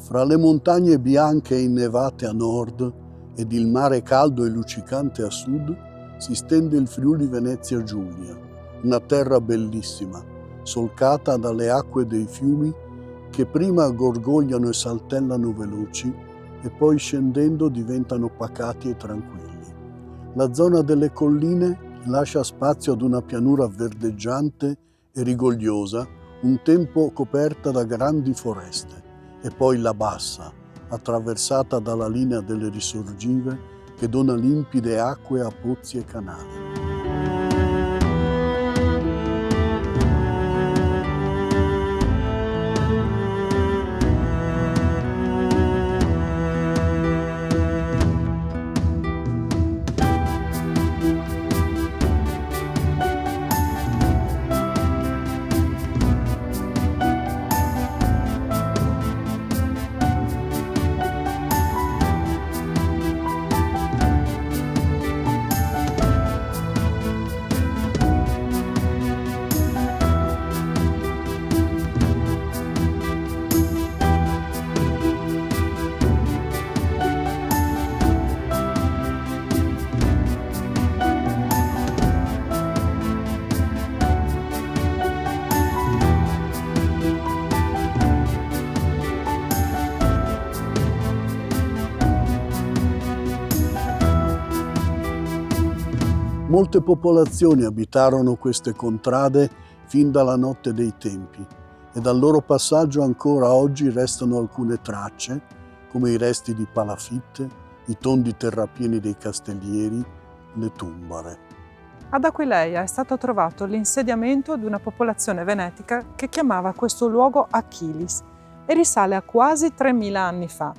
Fra le montagne bianche e innevate a nord ed il mare caldo e luccicante a sud si stende il Friuli Venezia Giulia, una terra bellissima, solcata dalle acque dei fiumi che prima gorgogliano e saltellano veloci e poi scendendo diventano pacati e tranquilli. La zona delle colline lascia spazio ad una pianura verdeggiante e rigogliosa, un tempo coperta da grandi foreste, e poi la bassa, attraversata dalla linea delle risorgive che dona limpide acque a pozzi e canali. Molte popolazioni abitarono queste contrade fin dalla notte dei tempi e dal loro passaggio ancora oggi restano alcune tracce, come i resti di palafitte, i tondi terrapieni dei castellieri, le tumbare. Ad Aquileia è stato trovato l'insediamento di una popolazione venetica che chiamava questo luogo Achilis e risale a quasi 3000 anni fa.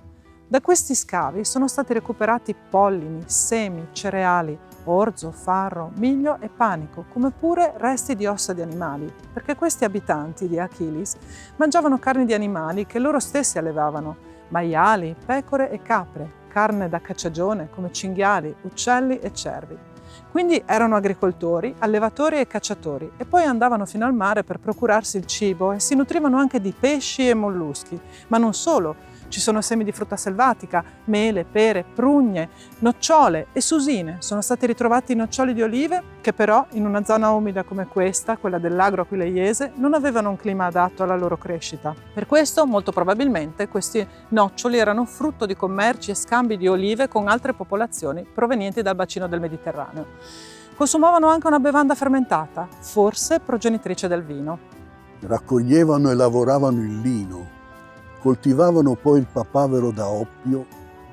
Da questi scavi sono stati recuperati pollini, semi, cereali, orzo, farro, miglio e panico, come pure resti di ossa di animali, perché questi abitanti di Achilis mangiavano carni di animali che loro stessi allevavano, maiali, pecore e capre, carne da cacciagione come cinghiali, uccelli e cervi. Quindi erano agricoltori, allevatori e cacciatori e poi andavano fino al mare per procurarsi il cibo e si nutrivano anche di pesci e molluschi, ma non solo. Ci sono semi di frutta selvatica, mele, pere, prugne, nocciole e susine. Sono stati ritrovati noccioli di olive che però in una zona umida come questa, quella dell'agro aquileiese, non avevano un clima adatto alla loro crescita. Per questo, molto probabilmente, questi noccioli erano frutto di commerci e scambi di olive con altre popolazioni provenienti dal bacino del Mediterraneo. Consumavano anche una bevanda fermentata, forse progenitrice del vino. Raccoglievano e lavoravano il lino. Coltivavano poi il papavero da oppio,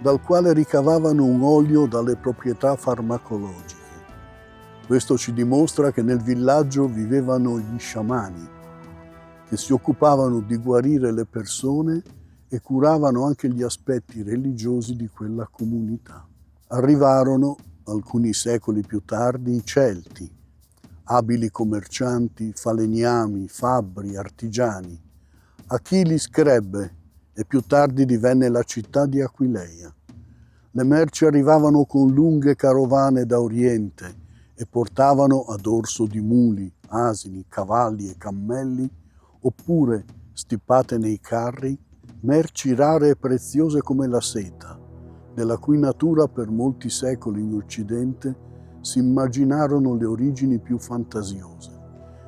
dal quale ricavavano un olio dalle proprietà farmacologiche. Questo ci dimostra che nel villaggio vivevano gli sciamani, che si occupavano di guarire le persone e curavano anche gli aspetti religiosi di quella comunità. Arrivarono, alcuni secoli più tardi, i Celti, abili commercianti, falegnami, fabbri, artigiani. Achilis crebbe e più tardi divenne la città di Aquileia. Le merci arrivavano con lunghe carovane da Oriente e portavano a dorso di muli, asini, cavalli e cammelli, oppure, stipate nei carri, merci rare e preziose come la seta, della cui natura per molti secoli in Occidente si immaginarono le origini più fantasiose.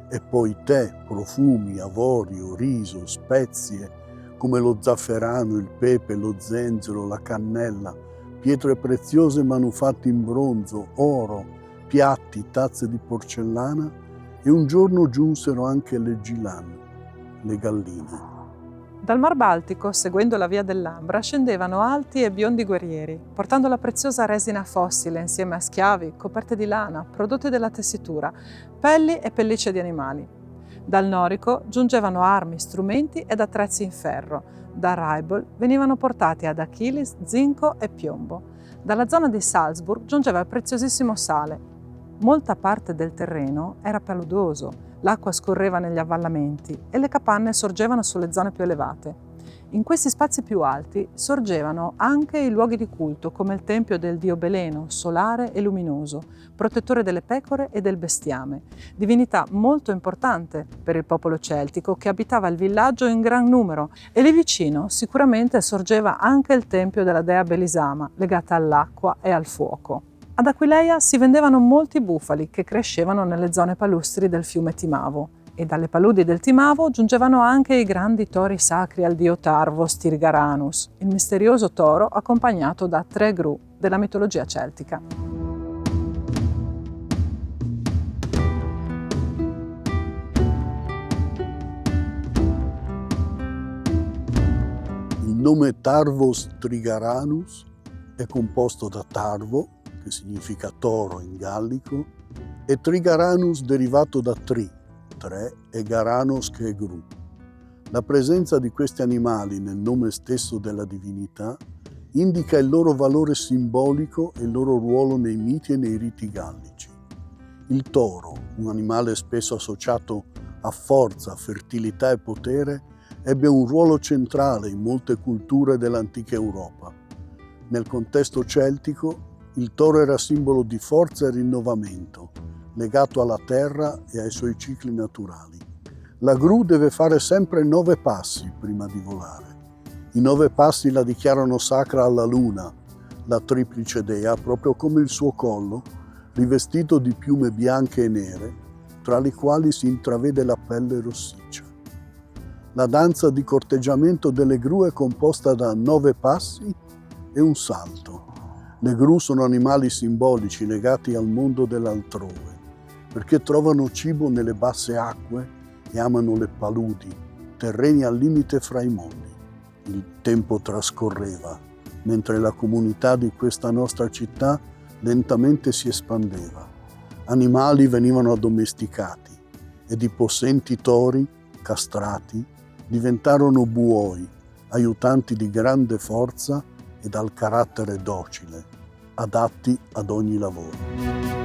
E poi tè, profumi, avorio, riso, spezie, come lo zafferano, il pepe, lo zenzero, la cannella, pietre preziose manufatti in bronzo, oro, piatti, tazze di porcellana e un giorno giunsero anche le gilan, le galline. Dal Mar Baltico, seguendo la via dell'Ambra, scendevano alti e biondi guerrieri, portando la preziosa resina fossile insieme a schiavi, coperte di lana, prodotti della tessitura, pelli e pellicce di animali. Dal Norico giungevano armi, strumenti ed attrezzi in ferro. Da Raibol venivano portati ad Achilis zinco e piombo. Dalla zona di Salzburg giungeva il preziosissimo sale. Molta parte del terreno era paludoso, l'acqua scorreva negli avvallamenti e le capanne sorgevano sulle zone più elevate. In questi spazi più alti sorgevano anche i luoghi di culto, come il tempio del dio Beleno, solare e luminoso, protettore delle pecore e del bestiame, divinità molto importante per il popolo celtico che abitava il villaggio in gran numero, e lì vicino sicuramente sorgeva anche il tempio della dea Belisama, legata all'acqua e al fuoco. Ad Aquileia si vendevano molti bufali che crescevano nelle zone palustri del fiume Timavo, e dalle paludi del Timavo giungevano anche i grandi tori sacri al dio Tarvos Tirgaranus, il misterioso toro accompagnato da 3 gru della mitologia celtica. Il nome Tarvos Trigaranus è composto da Tarvo, che significa toro in gallico, e Trigaranus derivato da tri, 3, e Garanos, che è gru. La presenza di questi animali nel nome stesso della divinità indica il loro valore simbolico e il loro ruolo nei miti e nei riti gallici. Il toro, un animale spesso associato a forza, fertilità e potere, ebbe un ruolo centrale in molte culture dell'antica Europa. Nel contesto celtico, il toro era simbolo di forza e rinnovamento, legato alla terra e ai suoi cicli naturali. La gru deve fare sempre 9 passi prima di volare. I 9 passi la dichiarano sacra alla luna, la triplice dea, proprio come il suo collo, rivestito di piume bianche e nere, tra le quali si intravede la pelle rossiccia. La danza di corteggiamento delle gru è composta da 9 passi e un salto. Le gru sono animali simbolici legati al mondo dell'altrove, perché trovano cibo nelle basse acque e amano le paludi, terreni al limite fra i mondi. Il tempo trascorreva, mentre la comunità di questa nostra città lentamente si espandeva. Animali venivano addomesticati ed i possenti tori, castrati, diventarono buoi, aiutanti di grande forza e dal carattere docile, adatti ad ogni lavoro.